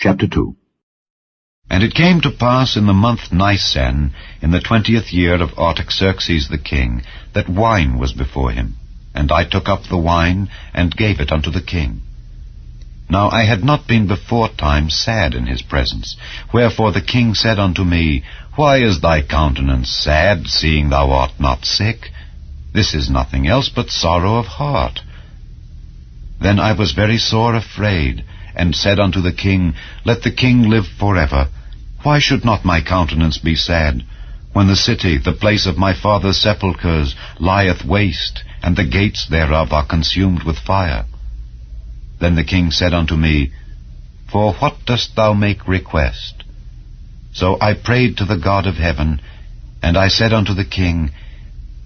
Chapter 2. And it came to pass in the month Nisan, in the 20th year of Artaxerxes the king, that wine was before him. And I took up the wine, and gave it unto the king. Now I had not been beforetime sad in his presence. Wherefore the king said unto me, Why is thy countenance sad, seeing thou art not sick? This is nothing else but sorrow of heart. Then I was very sore afraid, and said unto the king, Let the king live forever. Why should not my countenance be sad, when the city, the place of my father's sepulchres, lieth waste, and the gates thereof are consumed with fire? Then the king said unto me, For what dost thou make request? So I prayed to the God of heaven, and I said unto the king,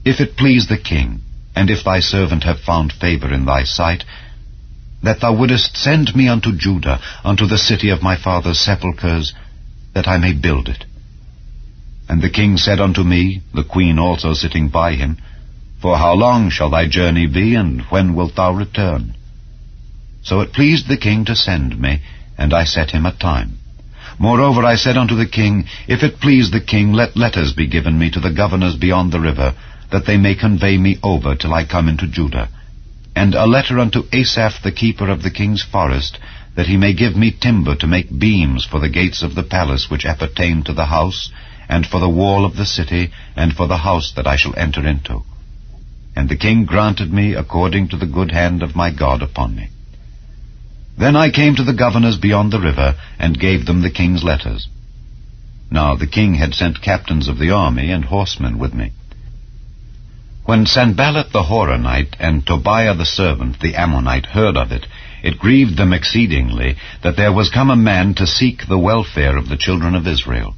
If it please the king, and if thy servant have found favor in thy sight, that thou wouldest send me unto Judah, unto the city of my father's sepulchres, that I may build it. And the king said unto me, the queen also sitting by him, For how long shall thy journey be, and when wilt thou return? So it pleased the king to send me, and I set him a time. Moreover I said unto the king, If it please the king, let letters be given me to the governors beyond the river, that they may convey me over till I come into Judah. And a letter unto Asaph the keeper of the king's forest, that he may give me timber to make beams for the gates of the palace which appertain to the house, and for the wall of the city, and for the house that I shall enter into. And the king granted me according to the good hand of my God upon me. Then I came to the governors beyond the river, and gave them the king's letters. Now the king had sent captains of the army and horsemen with me. When Sanballat the Horonite and Tobiah the servant, the Ammonite, heard of it, it grieved them exceedingly that there was come a man to seek the welfare of the children of Israel.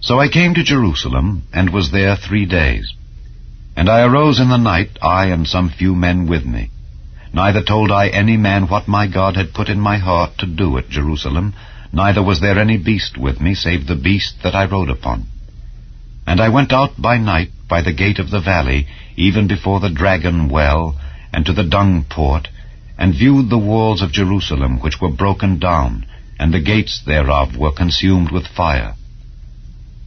So I came to Jerusalem, and was there 3 days. And I arose in the night, I and some few men with me. Neither told I any man what my God had put in my heart to do at Jerusalem, neither was there any beast with me, save the beast that I rode upon. And I went out by night by the gate of the valley, even before the dragon well, and to the dung port, and viewed the walls of Jerusalem, which were broken down, and the gates thereof were consumed with fire.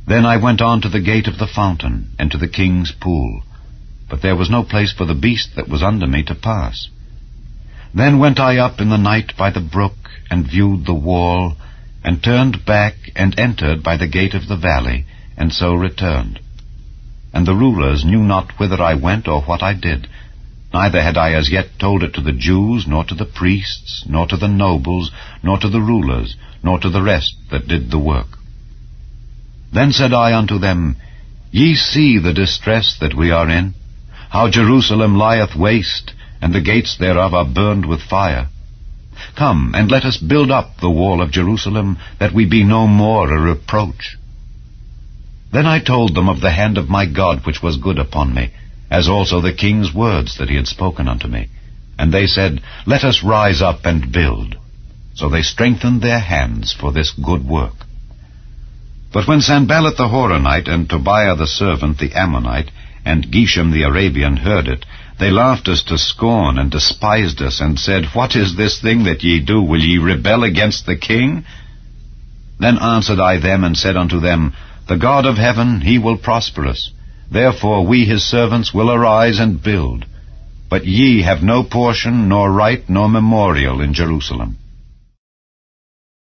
Then I went on to the gate of the fountain, and to the king's pool, but there was no place for the beast that was under me to pass. Then went I up in the night by the brook, and viewed the wall, and turned back, and entered by the gate of the valley, and so returned. And the rulers knew not whither I went or what I did, neither had I as yet told it to the Jews, nor to the priests, nor to the nobles, nor to the rulers, nor to the rest that did the work. Then said I unto them, Ye see the distress that we are in, how Jerusalem lieth waste, and the gates thereof are burned with fire. Come, and let us build up the wall of Jerusalem, that we be no more a reproach. Then I told them of the hand of my God which was good upon me, as also the king's words that he had spoken unto me. And they said, Let us rise up and build. So they strengthened their hands for this good work. But when Sanballat the Horonite, and Tobiah the servant, the Ammonite, and Geshem the Arabian heard it, they laughed us to scorn, and despised us, and said, What is this thing that ye do? Will ye rebel against the king? Then answered I them, and said unto them, The God of heaven, he will prosper us. Therefore we his servants will arise and build. But ye have no portion, nor right, nor memorial in Jerusalem.